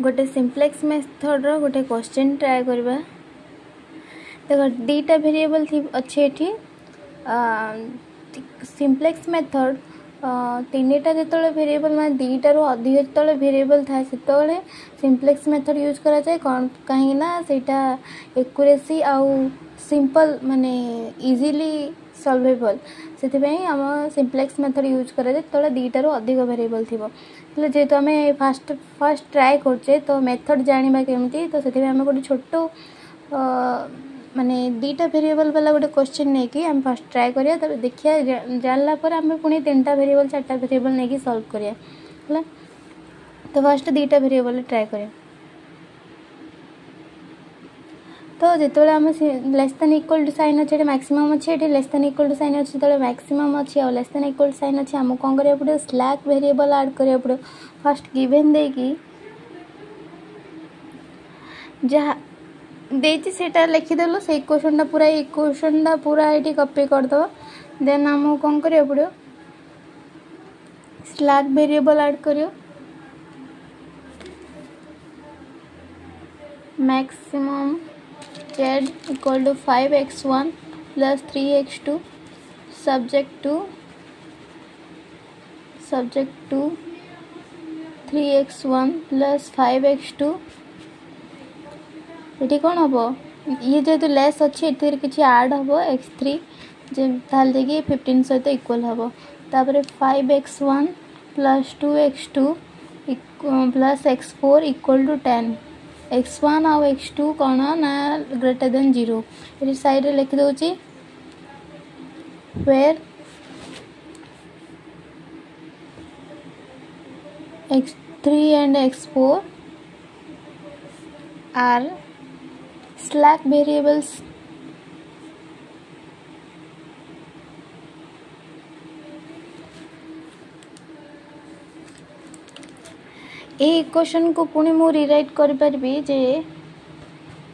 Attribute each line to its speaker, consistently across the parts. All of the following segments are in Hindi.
Speaker 1: गोटे सिंप्लेक्स मेथड रो गोटे क्वेश्चन ट्राई करबा। देखो दीटा वेरिएबल अच्छे एठी सिंप्लेक्स मेथड तीनटा जो वेरिएबल मान दीटा रो अधिक जो वेरिएबल था से सिंप्लेक्स मेथड यूज करा जाए कौन कहीं ना सेटा एक्यूरेसी आउ सिंपल माने इजीली सॉल्वेबल से आम सिंप्लेक्स मेथड यूज करा जाए तो दीटा रो अधिक वेरिएबल थिबो जेहेतु आम फर्स्ट ट्राए करचे तो मेथड जानिबा केमती तो से आम गोटे छोट माने दीटा वेरिएबल वाला गोटे क्वेश्चन नहीं कि आम फर्स्ट ट्राए करिया तब देखिया जानला पर आम पुणी तीनटा वेरिएबल चारटा वेरिएबल नहीं कि सॉल्व करिया हला। तो फर्स्ट दीटा वेरिएबल ट्राए करिया तो जिते आम less than equal to sign अच्छे मैक्सिमम अच्छे less than equal to sign अच्छे जो मैक्सिमम अच्छे और less than equal to sign अच्छे आम कौन करा पड़े स्लैक वेरिएबल ऐड करा पड़े फर्स्ट गिवन देकी जहाँ देती सेटा लिखिदेलु से इक्वेशन पूरा ये कॉपी करदो देन आम कौन करा पड़ो स्लैक वेरिएबल ऐड करियो maximum z equal to 5x1 plus 3x2 subject to 3x1 plus 5x2 ये कौन हम ये जेहेतु लेस अच्छे किसी ऐड हम x3 ताल देखिए 15 सहित इक्वल हम तापर 5x1 plus 2x2 plus x4 equal to 10 x1 और x2 कौन ना ग्रेटर देन 0 ये साइड रे लिखि दोची where x3 and x4 are slack variables ये इक्वेशन को पुणी मु रिराइट कर परबी जे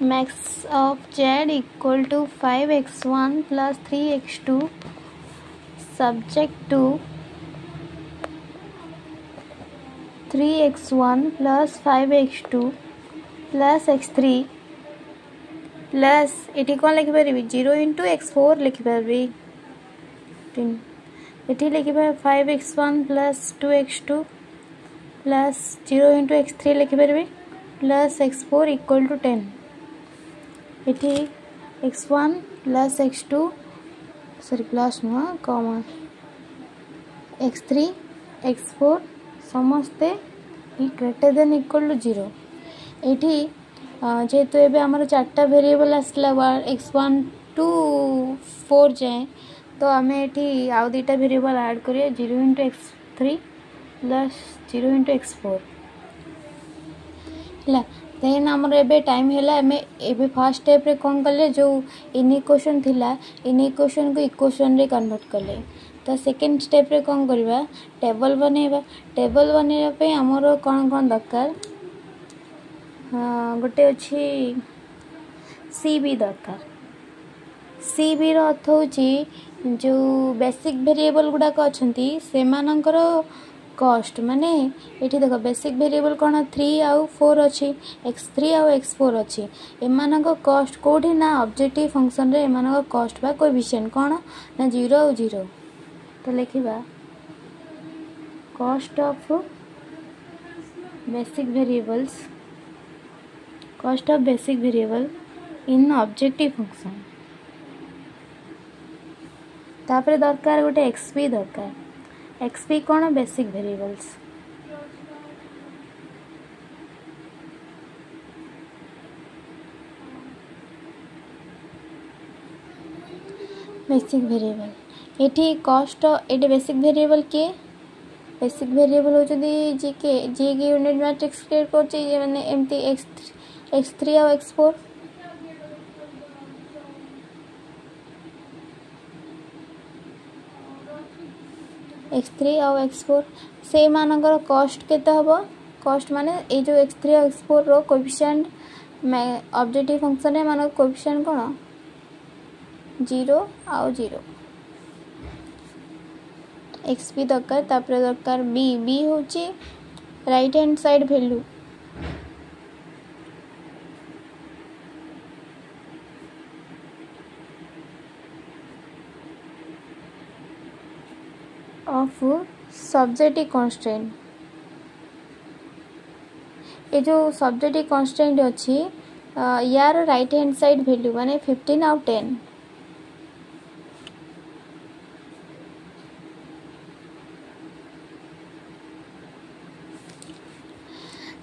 Speaker 1: max of z equal to 5x1 plus 3x2 subject to 3x1 plus 5x2 plus x3 plus ये कौन लिखिपारि 0 इंटू x4 लिखिपारि ये लिखिपा 5x1 plus 2x2 plus 0 into x3 लिखिपारि प्लस x4 इक्वल टू 10 ये x1 plus x2 sorry plus नुह कॉमन x3 x4 समस्ते ग्रेटर देन इक्वल टू 0 ये जेहेतु एबे आमर चार्टा वेरिएबल आसला x1 टू 4 जाए तो आम ये आउ दुटा वेरिएबल ऐड करिए 0 into x3 plus 0 into x4 है देन आमर एबे टाइम है एबे फर्स्ट स्टेप रे कौन कले जो इन इक्वेशन थिला इन इक्वेशन को इक्वेशन रे कन्वर्ट कले तो सेकेंड स्टेप रे कौन करबा टेबल बनैबा पे आमर कौन कौन दरकार गोटे अच्छी सीबी दरकार सीबी रो अर्थ होची जो बेसिक वेरिएबल गुडाक अच्छी से मानकर कॉस्ट माने ये देख बेसिक वेरिएबल कौन 3 आउ 4 अच्छी x3 आउ x4 अच्छी एमान कॉस्ट कौटी ना ऑब्जेक्टिव फंक्शन रे एमान कॉस्ट बा कोएफिशिएंट कौन ना 0 आउ 0 तो लिखिबा cost of basic variable in objective function तापर दरकार गोटे एक्सपी दरकार एक्सपी कौन बेसिक वेरिएबल्स बेसिक वेरिएबल ये कॉस्ट ये बेसिक वेरिएबल के बेसिक वेरिएबल होचदी जी के यूनिट मैट्रिक्स क्रिएट करची माने एमती x3 और x4 x3 और x4 से मानकर कॉस्ट केते हबो कॉस्ट माने ए जो x3 और x4 रो कोएफिशिएंट ऑब्जेक्टिव फंक्शन रे मानक कोएफिशिएंट कोन 0 और 0 XP दरकार तापर दरकार बी होची right hand side value of subjective constant. ये जो सब्जेक्टिव कॉन्स्टेंट अच्छी यार राइट हैंड साइड वैल्यू माने 15 आउ 10।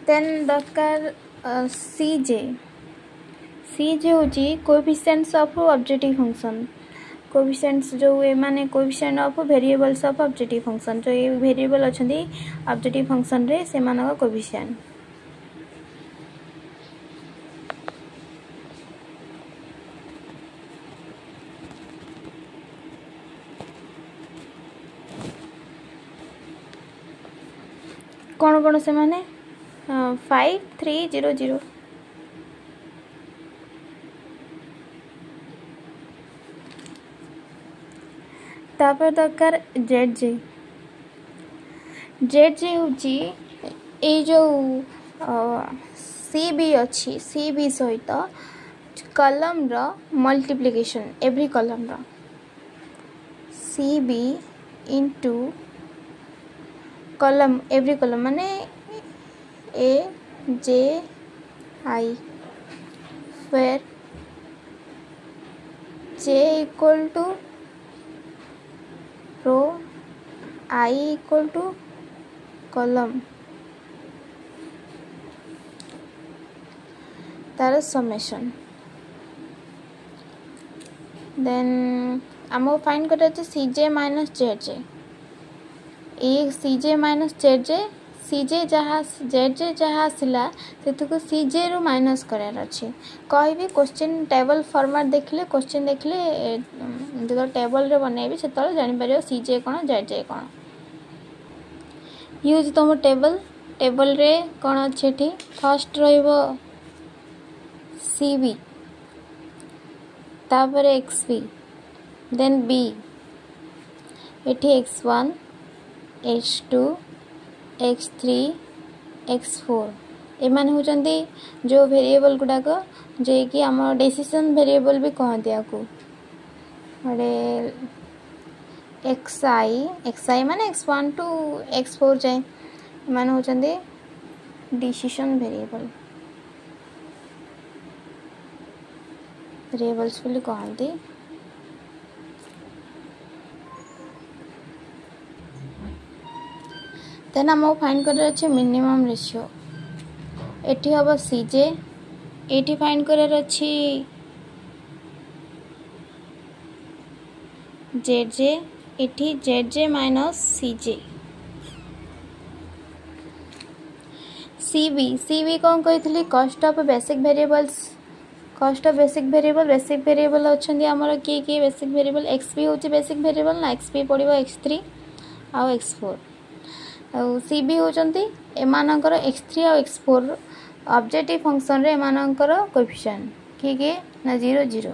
Speaker 1: देन दरकार सीजे होची coefficients of objective function. Coefficients जो ए माने coefficient of variables of objective function जो ये वेरिएबल अछंती ऑब्जेक्टिव फंक्शन रे से मानक कोएफिशिएंट। कौन कौन से माने 5 3 0 0। तापर दरकार जेड जे होची ए जो सी बी अच्छी सी बी सहित कलम रो multiplication every column row C B into column every column माने A J I where J equal to row I equal to column तार समेशन। देन आम फाइंड कर सीजे माइनस जेड जे। ये सीजे माइनस जेड जे सीजे जहाँ जेड जे जहाँ आसला से सीजे रु माइनस करार अच्छे कहि क्वेश्चन टेबल फॉर्मेट देखले क्वेश्चन देखले जो टेबल रे बनैबी से जापर सीजे कौन जेड जे कौन। यूज तुम टेबल रे कौन अच्छे फर्स्ट रहिबो सी बी तापर एक्स बी देन बी एठी x1 x2 x3 x4 एमान होचंदी जो वेरिएबल गुडाक जे कि आम डिसीजन वेरिएबल भी कहते आपको एक्सआई माने x1 टू x4 जाए एमान होचंदी डिसीजन वेरिएबल्स बोली कहते। देन आम फाइंड कर अच्छे मिनिमम रेशियो एटी हम सीजे एटी फाइंड कर अच्छी Z J eighty Z J minus सीजे। सीबी कौन कही कॉस्ट ऑफ बेसिक वेरिएबल अच्छे आमर किए बेसिक वेरिएबल एक्सपी हूँ बेसिक वेरिएबल ना एक्सपी पड़ो x3 आउ x4 आउ सीबी होचंती एमानकर x3 आउ x4 ऑब्जेक्टिव फंक्शन रे एमानकर कोएफिशिएंट किए ना 0 0।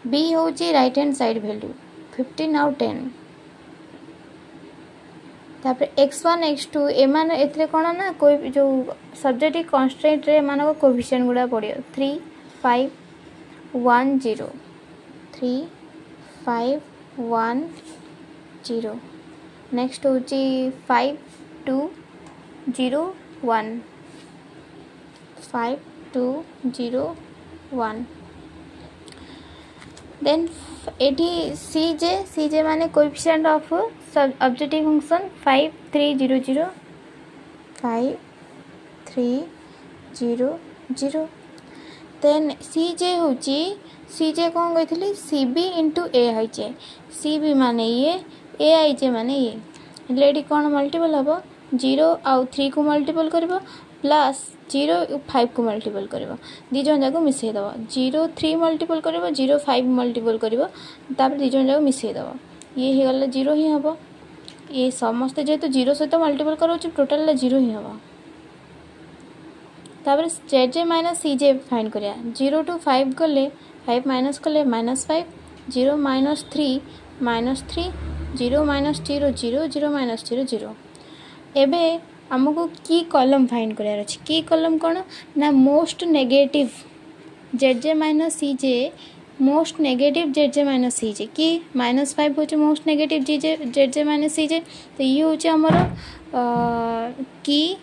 Speaker 1: बी होची राइट हैंड साइड वैल्यू 15 आउ 10 तापर x1 x2 एमान एथरे कोन ना कोई जो सब्जेक्टिव कांस्टेंट रे एमानकर कोएफिशिएंट गुडा पड़ियो 3 5 1 0 3 5 1 0 नेक्स्ट होची 5 2 0 1 5 2 0 1 देन एटी सीजे माने coefficient of objective function 5 3 0 0 5 3 0 0 then CJ कौन कही सीबी इंटू ए है सीबी माने ये ए आई जे माने ये लेडी कौन मल्टीपल हम 0 आउ 3 को मल्टीपल कर प्लस 0 5 को मल्टीपल कर दी जन जाक मिसई दब 0 3 मल्टीपल कर 0 5 मल्टीपल कर दी जन जाक मिसई दब ये हो गला 0 ही हम ये समस्ते जेहेतु 0 सहित मल्टीपल कर टोटाल 0 ही हम तापर जेड जे माइनस सीजे फाइंड करिया 0 टू 5 गले 5 माइनस कले -5 0 -3 -3 0 -0 0 0 -0 0 एबे हमको की कॉलम फाइंड करार अच्छे की कॉलम कौन ना most negative Z J minus सीजे most negative Z minus C जे कि -5 हूँ most negative Z minus C जे। तो ये हूँ आमर की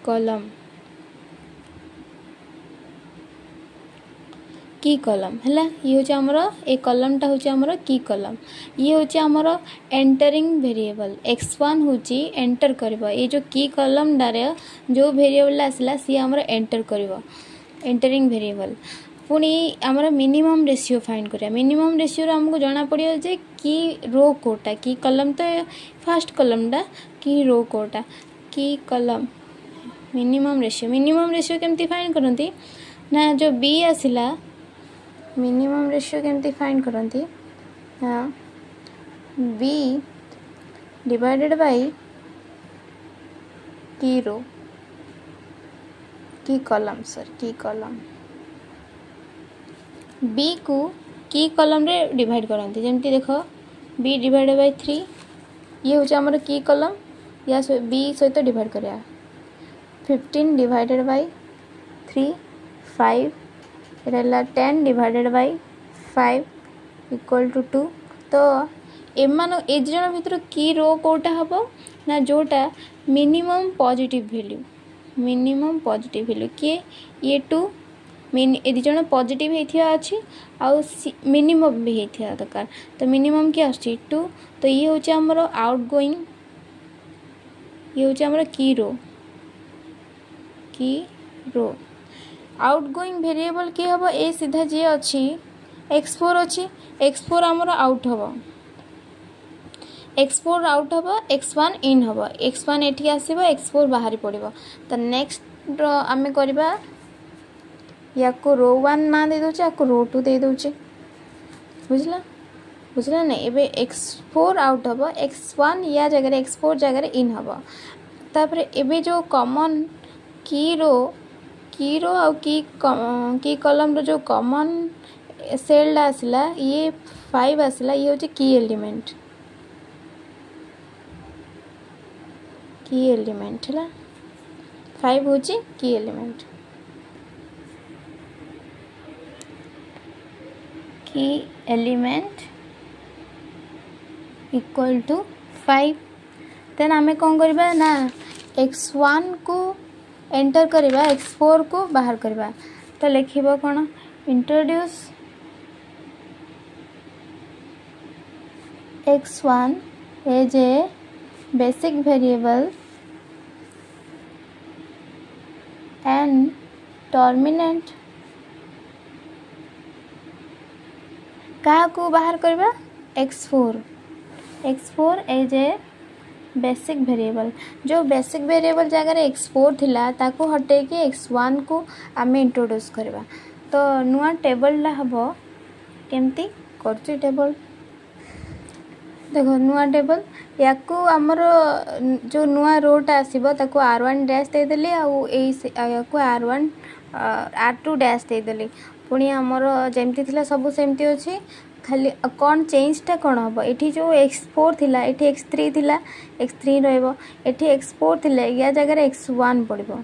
Speaker 1: कॉलम की कॉलम है ये हूँ आमर ए कॉलमटा हूँ आमर की कॉलम। ये हूँ आमर एंटरिंग वेरिएबल x1 हूँ एंटर करिबो ये जो की कॉलम डारे जो वेरिएबल आसला सी आमर एंटर करिबो एंटरिंग वेरिएबल। पुणी आमर मिनिमम रेशियो फाइंड करिया मिनिमम रेशियो हमको जना पड़ियो जे की रो कोटा की कॉलम तो फर्स्ट कॉलमटा की रो कोटा की कॉलम मिनिमम रेशियो केमती फाइंड करंती ना जो बी आसिला मिनिमम रेशियो केमती फाइंड करंती ना बी डिवाइडेड बाय की रो की कॉलम की कॉलम बी को की कॉलम रे डिवाइड करंती जेमती देखो बी डिवाइडेड बाय 3 ये हूँ आमर की कॉलम या बी सहित डिवाइड करिया 15 डिवाइडेड बाय 3 5 रहला 10 डिवाइडेड बाय 5 इक्वल टू 2। तो एमान ए जन भीतर की रो कोटा हबो ना जोटा मिनिमम पॉजिटिव वैल्यू किए ये 2 ए दिजन पॉजिटिव होता अच्छी आउ मिनिमम भी होता दरकार। तो मिनिमम किए आछी 2। तो ये हूँ आमर आउट गोइंग ये हूँ आमर की रो आउट गोइंग वेरिएबल किए हम ए सीधा जी अच्छी x4 अच्छी x4 आमर आउट हम x4 आउट हम x1 इन हम x1 एठी आसीबो x4 बाहरी पड़िबो। तो नेक्स्ट आमे करबा या को रो 1 ना दे दोचे या को रो 2 दे दोचे बुझला नहीं एबे x4 आउट हम x1 या जगह x4 जगह इन हम। तापर एबे जो कॉमन की रो आ की कॉलम रो जो कॉमन सेल आसला ये 5 आसला ये होचे की एलिमेंट है 5 होची की एलिमेंट इक्वल टू 5। देन आमे कौन करबा ना x1 को एंटर करबा x4 को बाहर करबा। तो लिखिबो कोन introduce x1 as a basic variable and terminate क्या को बाहर करबा x4 as a basic variable. जो बेसिक वेरिएबल जगह x4 थिला ताको हटे के x1 को आमे इंट्रोड्यूस करबा। तो नुआ टेबल ला हबो केमती करची टेबल देखो नुआ टेबल या को हमर जो नुआ रोटा आसीबो ताको r1 डैश दे देली आ को r1 r2 डैश दे देली। पुणी हमर जेमती थिला सब सेमती अछि खाली कौन चेंजटा कौन हम ये जो x4 थिला ये x3 थिला x3 रहइबो ये x4 थिला या जगह x1 पड़िबो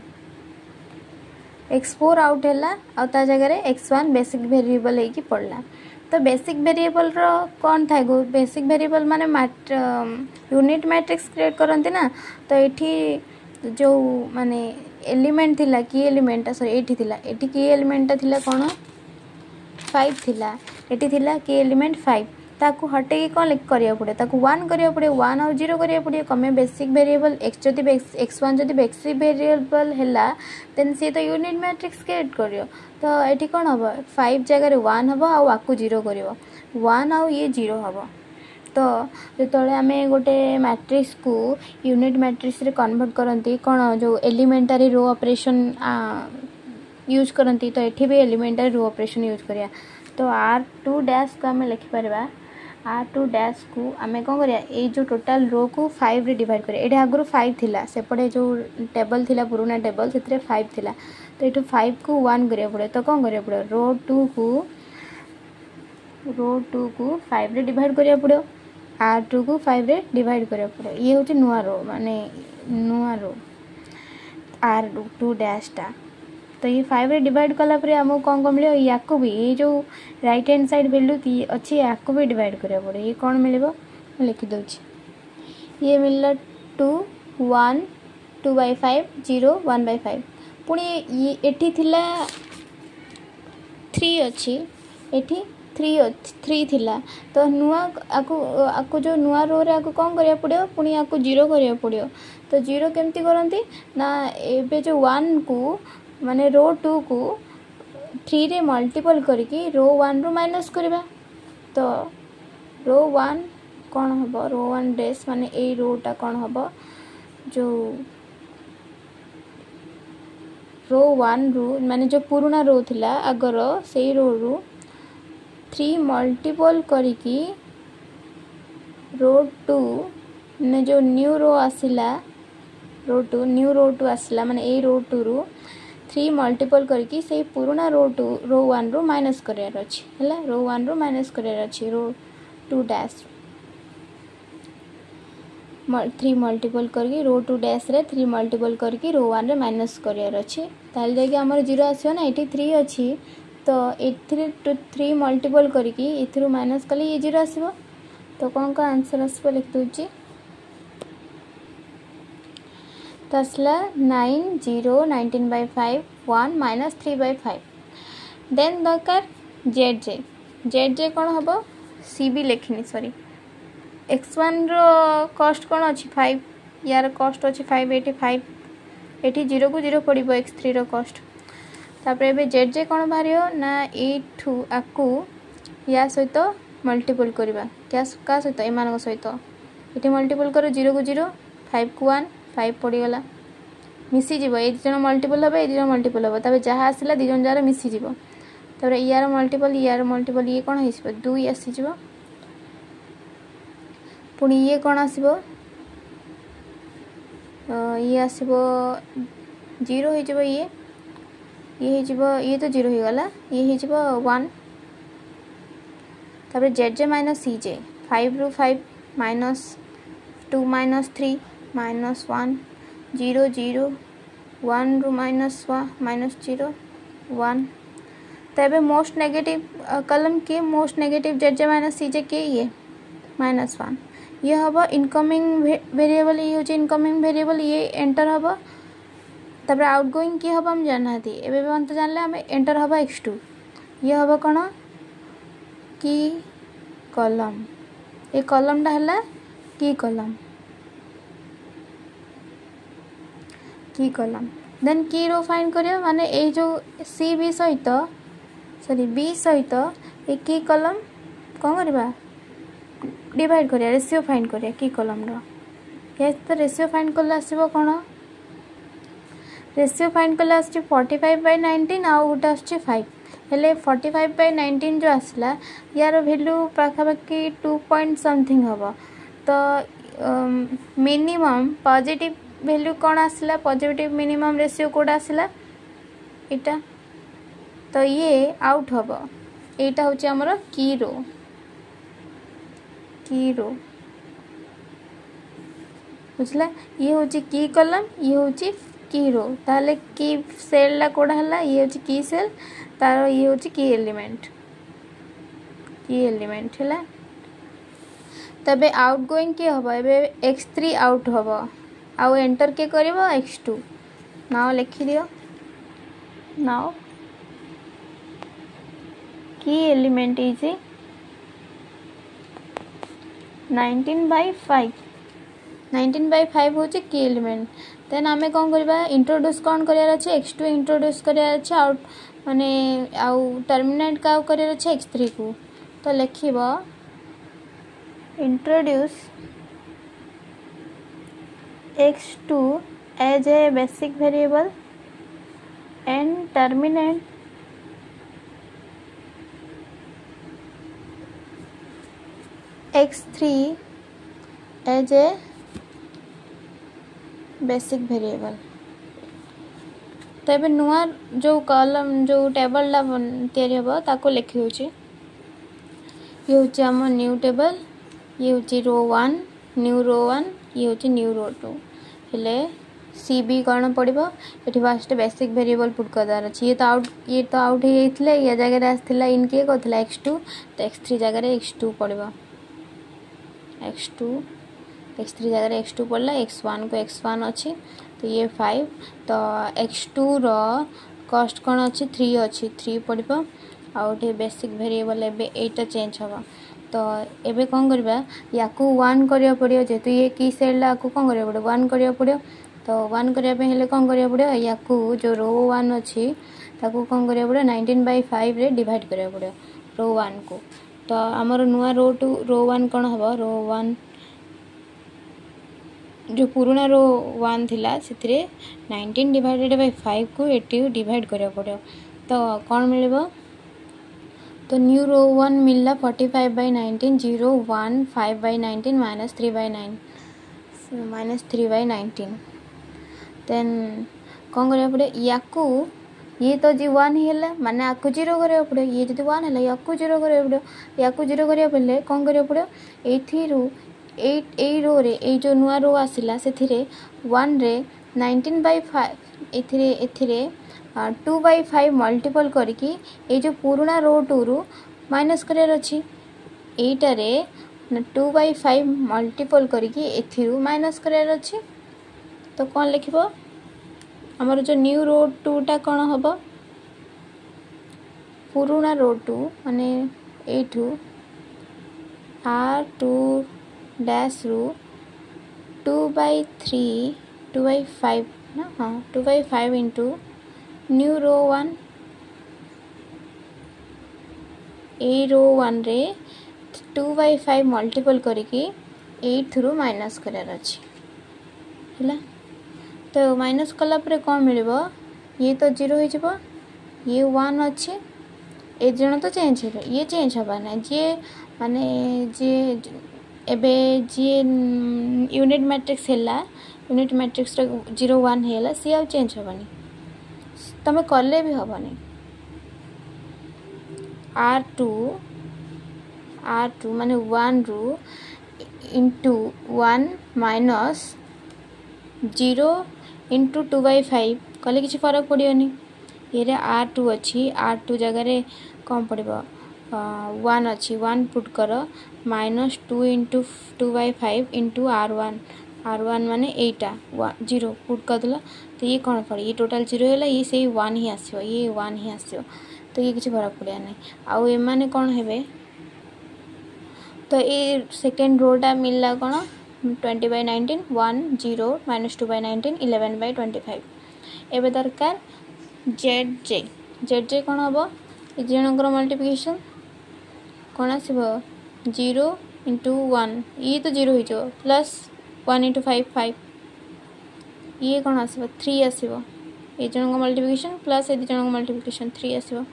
Speaker 1: x4 आउट हैला आ ता जगह x1 बेसिक वेरिएबल है कि पड़ला। तो बेसिक वेरिएबल रो कौन था गो बेसिक वेरिएबल माने यूनिट मैट्रिक्स क्रिएट करंती ना। तो ये जो माने एलिमेंट थिला की एलिमेंट सॉरी एठी थिला एठी की एलिमेंट थिला कौन 5 थिला एठी थिला की एलिमेंट 5 ताकू हटे की कौन लिख करिया पड़े ताकू 1 करिया पड़े 1 और 0 करिया पड़े कमे बेसिक वेरिएबल x जदि x1 जदि बेसिक वेरिएबल हैला देन से तो यूनिट मैट्रिक्स क्रिएट करियो। तो एठी कौन हबो 5 जगह 1 हबो आ आकू 0 करियो 1 आ ये 0 हबो। तो जेतले आमे गोटे मैट्रिक्स को यूनिट मैट्रिक्स रे कन्वर्ट करंती कौन जो एलिमेंटरी रो ऑपरेशन यूज करंती तो एठी भी एलिमेंटरी रो ऑपरेशन यूज करिया। तो r2 डैश को आमे लिखि परबा r2 डैश को आमे कौन करिया ए जो टोटल रो को 5 रे डिवाइड करिया एठी आगरो 5 थिला सेपटे जो टेबल थिला पुराना टेबल सेतरे 5 थिला। तो एठो 5 को 1 करिया पड़े तो कौन करिया पड़े रो 2 को 5 रे डिवाइड करिया पड़े r2 को 5 रे डिवाइड करिया पड़े ये होची नुआ रो माने नुआ रो r2 डैश टा तो ये 5 रे डिवाइड कलापर आमको कौन कौन मिले या भी ये जो राइट हैंड साइड वैल्यू अच्छी या भी डिवाइड करा पड़े ये कौन मिले लिखिदे ये मिलला 2 1 2/5 0 1/5 पुणी ये एठी थिला 3 अच्छी एठी 3 थिला तो नुआ आकु जो नुआ रो रे आकु कौन करिया पड़ियो पुणी आकु 0 करिया पड़ियो तो 0 केमती करंती ना एबे जो 1 को माने रो 2 को 3 रे मल्टीपल करके रो 1 रो माइनस करबा तो रो 1 कौन हबो रो 1 डैश माने ए रोटा कौन हबो जो रो 1 रू माने जो पुराना रो थिला आगर से रो रू 3 मल्टीपल करके रो 2 ने जो न्यू रो आसिला रो 2 न्यू रो 2 आसिला माने ए रो 2 रू 3 मल्टीपल करके से पुराना रो 1 रू माइनस करियार अछि हला रो 1 रू माइनस करियार अछि रो 2 डैश 3 मल्टीपल करके रो 2 डैश रे 3 मल्टीपल करके रो 1 रे माइनस करियार अछि ताल जाके हमर 0 आसियो ना एठी 3 अछि तो एथरे 3 मल्टीपल करके एथरो माइनस कले ये 0 आसीबो तो कौन का आंसर आसीबो लिख दोची तो असला 9 0 19/5 1 माइनस 3/5 देन दरकार जेड कौन हबो सीबी लेखिनी सॉरी x1 रो कॉस्ट कौन अछि 5 यार कॉस्ट अछि 585 एठी 0 को 0 पड़िबो x3 रो कॉस्ट तापर एबे जेड कौन बाहरियो ना एठू आकू या सहित मल्टीपल करबा क्या का सहित एमान सहित एठी मल्टीपल करो 0 को 0 5 को 1 5 पड़ी गला मिसी जीवो ए जन मल्टीपल होबे ए जन मल्टीपल होबो तबे जहा आसिला दि जन जार मिसी जीवो तबरे यार मल्टीपल ये कौन हिसबो 2 आसी जीवो पुणी ये कौन आसीबो ये आसीबो 0 हो जीवो ये तो 0 हो गला ये हो 1 तबरे जेड माइनस सी जे 5 रू 5 माइनस 2 माइनस 3 माइनस 1 0 0 1 रू माइनस 0 1 तबे मोस्ट नेगेटिव कलम के most negative Z minus C जे के ये -1 ये हबो इनकमिंग वेरिएबल ये होचे इनकमिंग वेरिएबल ये एंटर हबो तबरे आउटगोइंग की हबो हम जानना थी एबे हम तो जानले हम एंटर हबो x2 ये हबो कोन की कॉलम ए कॉलम डा हला की कॉलम देन की रो फाइंड करियो माने ए जो सी बी सहित सॉरी बी सहित ए की कॉलम कोन करबा डिवाइड करिया रेशियो फाइंड करिया की कॉलम रो ये तो रेशियो फाइंड करला आसीबो कोन रेशियो फाइंड करला आसी 45/19 आ उटा आसी 5 हेले 45/19 जो आसला यार वैल्यू पाखापाखि 2 पॉइंट समथिंग हबो तो मिनिमम पॉजिटिव वैल्यू कौन आसला पॉजिटिव मिनिमम रेशियो कोडा आसला इटा तो ये आउट हबो एटा होची हमरो की रो बुझला ये होची की कॉलम ये होची की रो ताले की सेल ला कोडा हला ये होची की सेल तारो ये होची की एलिमेंट हला तबे आउटगोइंग के हबो एबे x3 आउट हबो आउ एंटर के करबो x2 नाउ लिखि दियो नाउ की एलिमेंट इज 19/5 होची की एलिमेंट देन आमे कोन करबा इंट्रोड्यूस कोन करियार अछि x2 इंट्रोड्यूस करियार अछि आउट माने आउ टर्मिनेट का करियार अछि x3 को तो लिखिबो introduce x2 as a basic variable and terminate x3 as a basic variable तबे नुआ जो कॉलम जो टेबल ला तयारी हबो ताको लिखि होची ये होची हम न्यू टेबल ये होची रो 1 न्यू रो 1 ये होची न्यू रो 2 हेले सी बी कौन पड़ो ये फास्ट बेसिक वेरिएबल पुट करदार अच्छे ये तो आउट हो जाता या जगह आसाला इन किए कहला x2 तो x3 जगह x2 पड़ो x2 x3 जगह x2 पड़ला x1 को x1 अच्छी तो ये 5 तो x2 रो कॉस्ट कौन अच्छी 3 अच्छी 3 पड़ो आउटे बेसिक वेरिएबल एटा चेंज हम तो एबे कौन करबा या को 1 करिया पड़ियो जेतु ये की सेल को कौन करिया पड़ो 1 करिया पड़ियो तो 1 करिया पे हेले कौन करिया पड़ियो या को जो रो 1 अच्छी ताको कौन करिया पड़ियो 19/5 रे डिवाइड करिया पड़ियो रो 1 को तो हमर नुआ रो 1 कौन हबो रो 1 जो पुराना रो 1 थिला सेतिरे 19/5 को 80 डिवाइड करिया पड़ियो तो कौन मिलबो तो न्यू रो 1 मिलला 45/19 0 1 5/19 -3/19 देन कौन करिया पड़े याकू ये तो जी 1 हेला माने आकु 0 करिया पड़े ये जदी 1 हेला याकू 0 करिया पड़े याकू 0 करिया पड़े कौन करिया पड़े एथिरु 8 ए रो रे ए जो नुआ रो आसिला सेथिरे 1 रे 19/5 एथिरे 2/5 मल्टीपल करके ये जो पुराना रो 2 रु माइनस करार अच्छी एटा रे 2/5 मल्टीपल करके एथिरु माइनस करार अच्छी तो कौन लिखिबो हमर जो न्यू रो 2 टा कौन हबो पुराना रो 2 माने एठू r2 डैश रू 2/5 ना हाँ 2/5 इंटू न्यू रो 1 ए रो 1 रे 2/5 मल्टीपल करके 8 थ्रू माइनस करार अच्छी है तो माइनस कला पर कौन मिलबो ये तो 0 हो जाबो ये 1 अच्छे ए जण तो चेंज हे ये चेंज हबा ना जे माने जे एबे जे यूनिट मैट्रिक्स हैला यूनिट मैट्रिक्स रे 0 1 हैला सी आ चेंज हबनी तमे करले भी हबनी r2 माने 1 रु इंटू 1 माइनस 0 इंटू 2/5 कले किसी फरक पड़ियोनी ये रे r2 अच्छी r2 जगह रे कौन पड़ो 1 अच्छी 1 पुट कर -2 इंटू 2/5 इंटू r1 माने एटा 0 पुट कर दिला तो ये कौन पड़े ये टोटल 0 है ये से 1 ही आसो ये 1 ही आसो तो ये किसी फरक पड़िया नहीं आउ ए माने कौन हेबे तो ये सेकेंड रोटा मिलला कौन 20/19 1 0 -2/19 11/25 एबे दरकार जेड कौन हम ये जनकर मल्टीप्लिकेशन कौन आसो 0 इंटू 1 ये तो 0 हो प्लस 1 इंटू 5 ये कौन आसो 3 आसो ये जनक मल्टीप्लिकेशन प्लस ये जनक मल्टीप्लिकेशन 3 आसो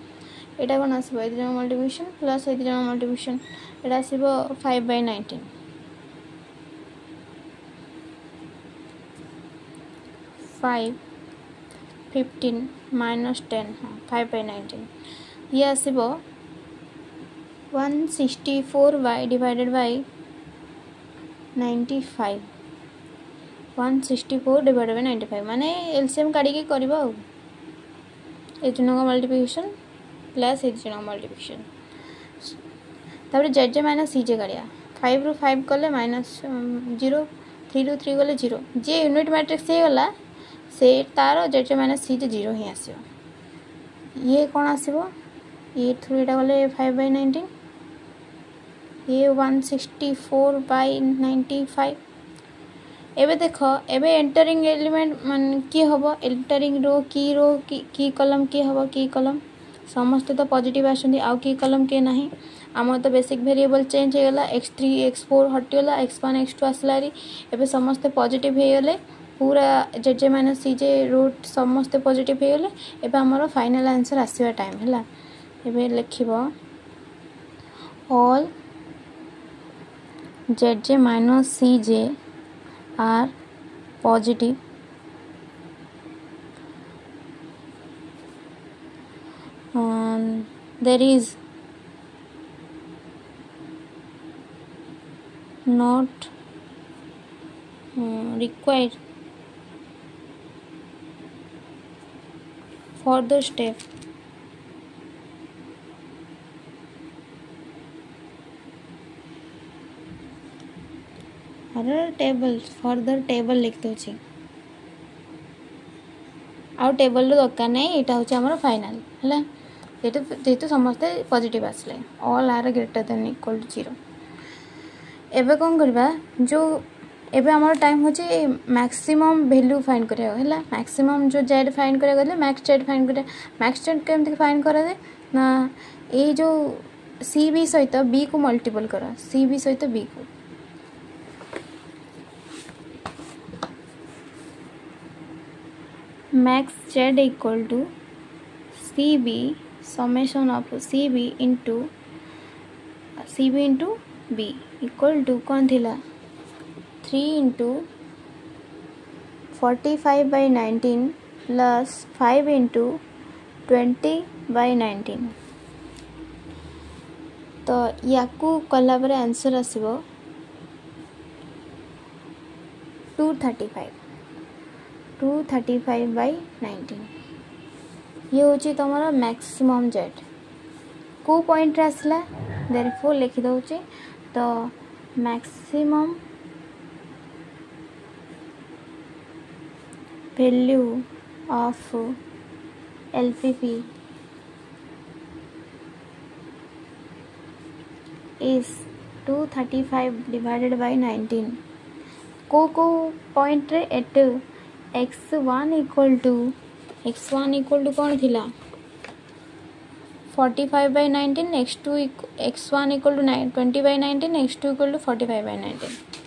Speaker 1: एटा कौन आसो ये जनक मल्टीप्लिकेशन प्लस ये जनक मल्टीप्लिकेशन एटा आसो 5/19 5 15 -10 हाँ 5/19 ये आसो 164 डिवाइडेड बाय 95 164 डिवाइडेड बाय 95 माने एलसीएम काढ़ी के करबा ए जनक मल्टीप्लिकेशन प्लस ए जनक मल्टीप्लिकेशन तापर जेड माइनस सी जे काढ़िया 5 रु 5 कले -0 3 रु 3 गले 0 जे यूनिट मैट्रिक्स हे गला से तार जेड माइनस सी जे 0 ही आसो ये कौन आसो ये थ्रू एटा गले 5/19 ये 164/95 एबे देख एबे एंटरिंग एलिमेंट मान की हबो एंटरिंग रो की कॉलम की हबो की कॉलम समस्त तो पॉजिटिव आछंदी आउ की कॉलम के नाही आम तो बेसिक वेरिएबल चेंज हो गला x3 x4 हटिगला x1 x2 आसलारी एबे समस्त पॉजिटिव हे गले पूरा जेड माइनस सी जे रूट समस्त पॉजिटिव हो गले एबे हमर फाइनल आंसर आसीबा टाइम हैला एबे लिखिबो all Z minus C J are positive there is not required further step. further table लिख दूची आउ टेबल दरकार नहीं यहाँ हूँ आम फाइनाल है जेहेतु समस्ते पॉजिटिव आसले all are greater than equal to 0 एबे कौन करबा जो एबे हमारा टाइम होचे मैक्सिमम वैल्यू फाइंड करिया है मैक्सिमम जो जेड फाइंड करिया गले मैक्स जेड फाइंड करिया मैक्स जेड केमती फाइंड करा जाए ना ये जो सी बी सहित बी को मल्टीपल करा सी बी सहित बी को max Z equal to C B summation of C B into B equal to कौन थिला 3 इंटू 45/19 प्लस 5 इंटू 20/19 तो याकू कला पर आंसर आसीबो 235/19 ये होची तमरा मैक्सिमम जेड को पॉइंट रे आसला देयरफॉर लिखि दउची तो maximum value of LPP is 235 divided by 19 को पॉइंट रे एट x1 इक्वल टू कौन थिला 45/19 x1 equal to 20/19 x2 equal to 45/19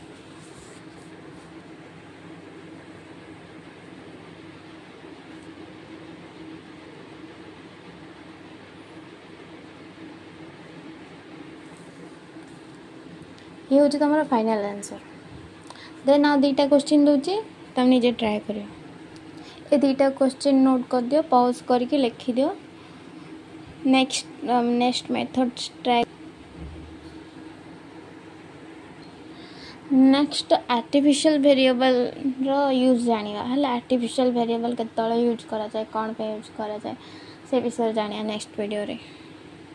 Speaker 1: ये होची तमरा फाइनल आंसर देन आ दीटा क्वेश्चन दूची तुम निजे ट्राई करियो ये दीटा क्वेश्चन नोट कर दियो पॉज करके लिखि दियो next method try next artificial variable row use जानिया है आर्टिफिशियल वेरिएबल केतळे यूज करा जाए कौन पे यूज करा जाए से विषय जानिया नेक्स्ट वीडियो रे।